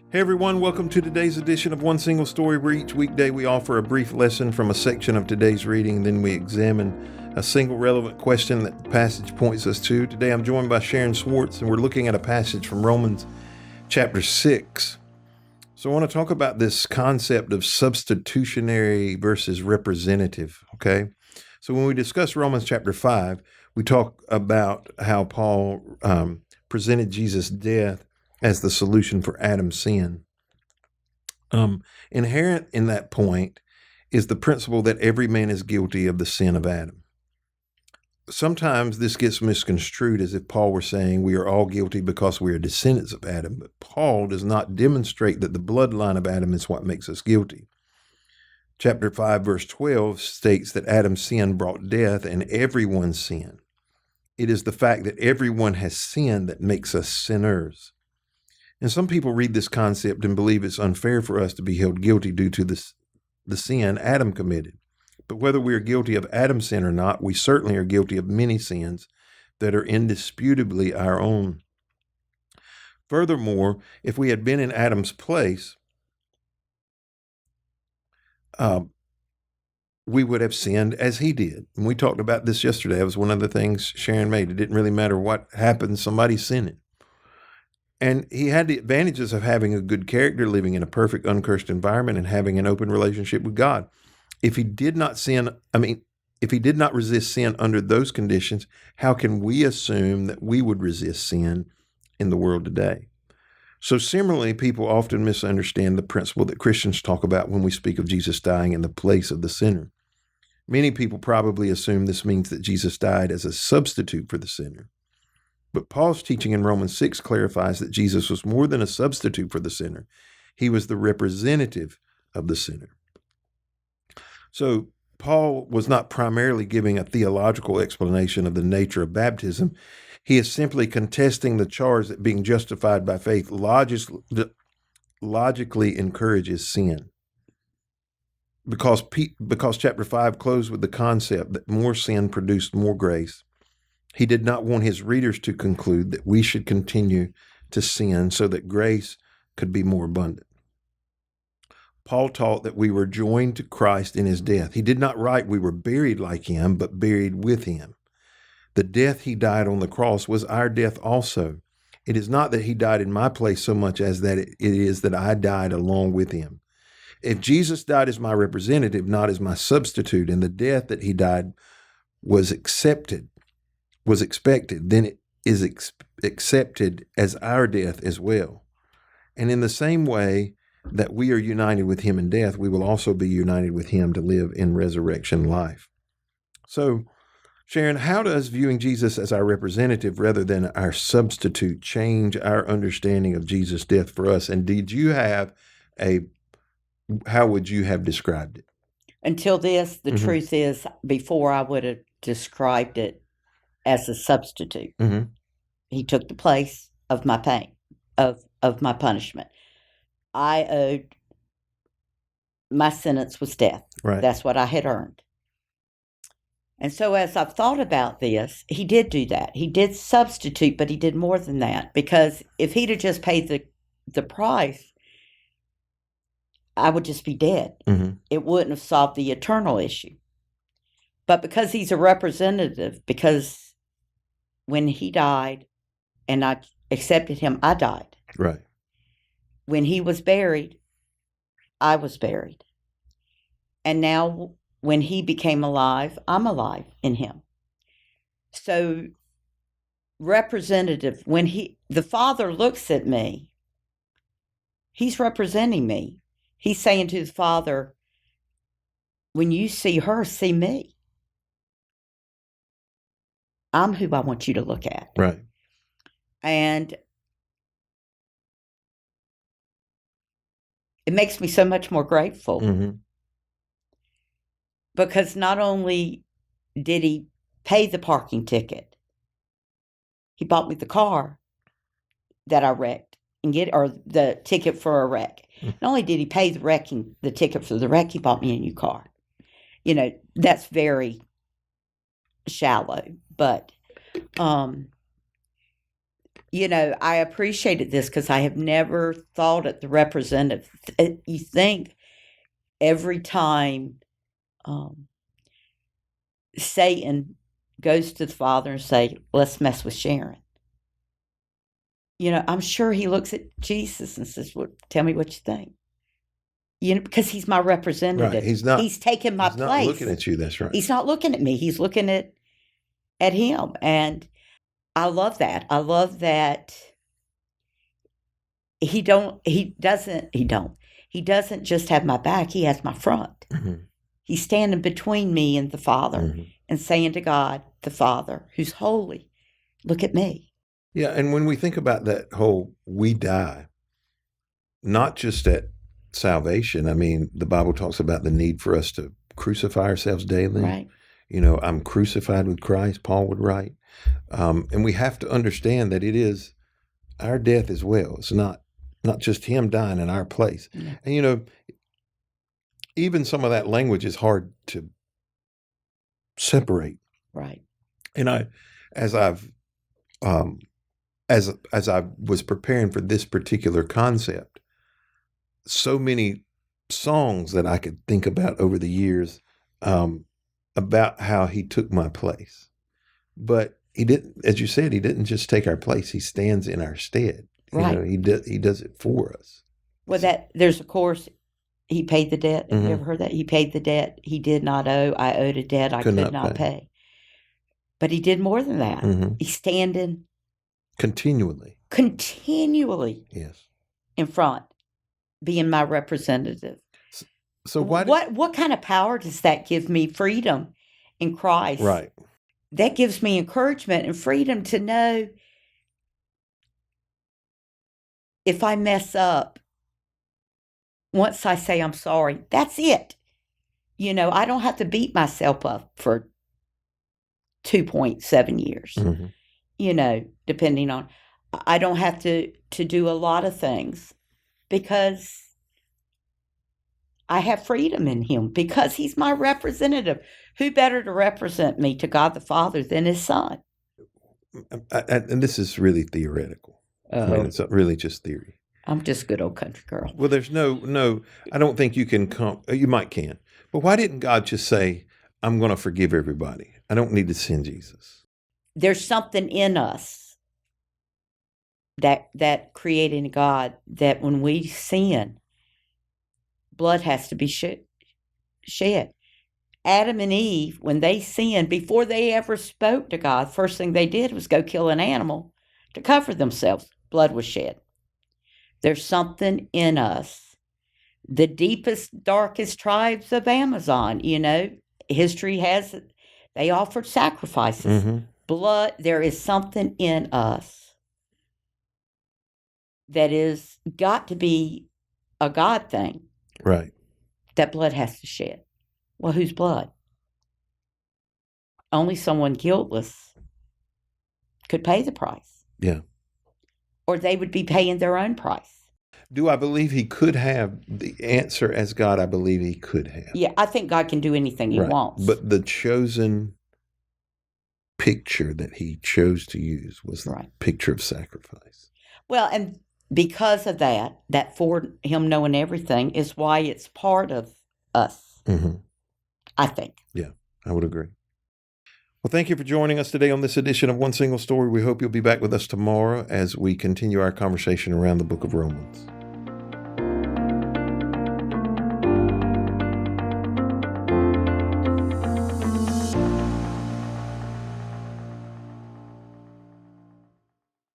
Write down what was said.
Hey everyone, welcome to today's edition of One Single Story, where each weekday we offer a brief lesson from a section of today's reading, then we examine a single relevant question that the passage points us to. Today I'm joined by Sharon Schwartz, and we're looking at a passage from Romans chapter 6. So I want to talk about this concept of substitutionary versus representative, okay? So when we discuss Romans chapter 5, we talk about how Paul presented Jesus' death as the solution for Adam's sin. Inherent in that point is the principle that every man is guilty of the sin of Adam. Sometimes this gets misconstrued as if Paul were saying we are all guilty because we are descendants of Adam, but Paul does not demonstrate that the bloodline of Adam is what makes us guilty. Chapter 5, verse 12 states that Adam's sin brought death and everyone's sin. It is the fact that everyone has sinned that makes us sinners. And some people read this concept and believe it's unfair for us to be held guilty due to the sin Adam committed. But whether we are guilty of Adam's sin or not, we certainly are guilty of many sins that are indisputably our own. Furthermore, if we had been in Adam's place, we would have sinned as he did. And we talked about this yesterday. It was one of the things Sharon made. It didn't really matter what happened, somebody's sinning. And he had the advantages of having a good character, living in a perfect, uncursed environment, and having an open relationship with God. If he did not resist sin under those conditions, how can we assume that we would resist sin in the world today? So similarly, people often misunderstand the principle that Christians talk about when we speak of Jesus dying in the place of the sinner. Many people probably assume this means that Jesus died as a substitute for the sinner. But Paul's teaching in Romans 6 clarifies that Jesus was more than a substitute for the sinner. He was the representative of the sinner. So Paul was not primarily giving a theological explanation of the nature of baptism. He is simply contesting the charge that being justified by faith logically encourages sin. Because chapter 5 closed with the concept that more sin produced more grace, he did not want his readers to conclude that we should continue to sin so that grace could be more abundant. Paul taught that we were joined to Christ in his death. He did not write we were buried like him, but buried with him. The death he died on the cross was our death also. It is not that he died in my place so much as that it is that I died along with him. If Jesus died as my representative, not as my substitute, and the death that he died was expected, then it is accepted as our death as well. And in the same way that we are united with him in death, we will also be united with him to live in resurrection life. So, Sharon, how does viewing Jesus as our representative rather than our substitute change our understanding of Jesus' death for us? And how would you have described it? Until this, the truth is, before I would have described it as a substitute. Mm-hmm. He took the place of my pain, of my punishment. My sentence was death. Right. That's what I had earned. And so as I've thought about this, he did do that. He did substitute, but he did more than that. Because if he'd have just paid the price, I would just be dead. Mm-hmm. It wouldn't have solved the eternal issue. But because he's a representative, because when he died and I accepted him, I died. Right. When he was buried, I was buried. And now when he became alive, I'm alive in him. So representative, when the Father looks at me, he's representing me. He's saying to the Father, when you see her, see me. I'm who I want you to look at. Right. And it makes me so much more grateful. Mm-hmm. Because not only did he pay the parking ticket, he bought me the car that I wrecked or the ticket for a wreck. Mm-hmm. Not only did he pay the ticket for the wreck, he bought me a new car. That's very shallow, but I appreciated this because I have never thought it the representative. You think every time Satan goes to the Father and say, let's mess with Sharon. I'm sure he looks at Jesus and says, well, tell me what you think. Because he's my representative. Right. He's taking my place. He's not looking at you. That's right. He's not looking at me. He's looking at him. And I love that. I love that he doesn't just have my back. He has my front. Mm-hmm. He's standing between me and the Father Mm-hmm. and saying to God, the Father, who's holy, look at me. Yeah. And when we think about that whole we die, not just at salvation, I mean, the Bible talks about the need for us to crucify ourselves daily. Right. I'm crucified with Christ, Paul would write. And we have to understand that it is our death as well. It's not just him dying in our place. Yeah. And, even some of that language is hard to separate. Right. And as I was preparing for this particular concept, so many songs that I could think about over the years about how he took my place. But he didn't, as you said, he didn't just take our place. He stands in our stead. Right. He does it for us. Well, there's, of course, he paid the debt. Have Mm-hmm. you ever heard that? He paid the debt he did not owe. I owed a debt I could not pay. But he did more than that. Mm-hmm. He's standing continually yes, in front, being my representative. So what kind of power does that give me? Freedom in Christ. Right. That gives me encouragement and freedom to know if I mess up, once I say I'm sorry, that's it. I don't have to beat myself up for 2.7 years. Mm-hmm. Depending on, I don't have to do a lot of things because I have freedom in him, because he's my representative. Who better to represent me to God the Father than his Son? And this is really theoretical. I mean, it's really just theory. I'm just a good old country girl. Well, there's no, I don't think you can you might can. But why didn't God just say, I'm going to forgive everybody? I don't need to send Jesus. There's something in us that creating God, that when we sin, blood has to be shed. Adam and Eve, when they sinned, before they ever spoke to God, first thing they did was go kill an animal to cover themselves. Blood was shed. There's something in us. The deepest, darkest tribes of Amazon, history has it. They offered sacrifices. Mm-hmm. Blood, there is something in us that is got to be a God thing. Right. That blood has to shed. Well, whose blood? Only someone guiltless could pay the price. Yeah. Or they would be paying their own price. Do I believe he could have the answer as God? I believe he could have. Yeah, I think God can do anything he wants. But the chosen picture that he chose to use was the picture of sacrifice. Well, and because of that for him knowing everything is why it's part of us. Mm-hmm. I think. Yeah, I would agree. Well, thank you for joining us today on this edition of One Single Story. We hope you'll be back with us tomorrow as we continue our conversation around the book of Romans.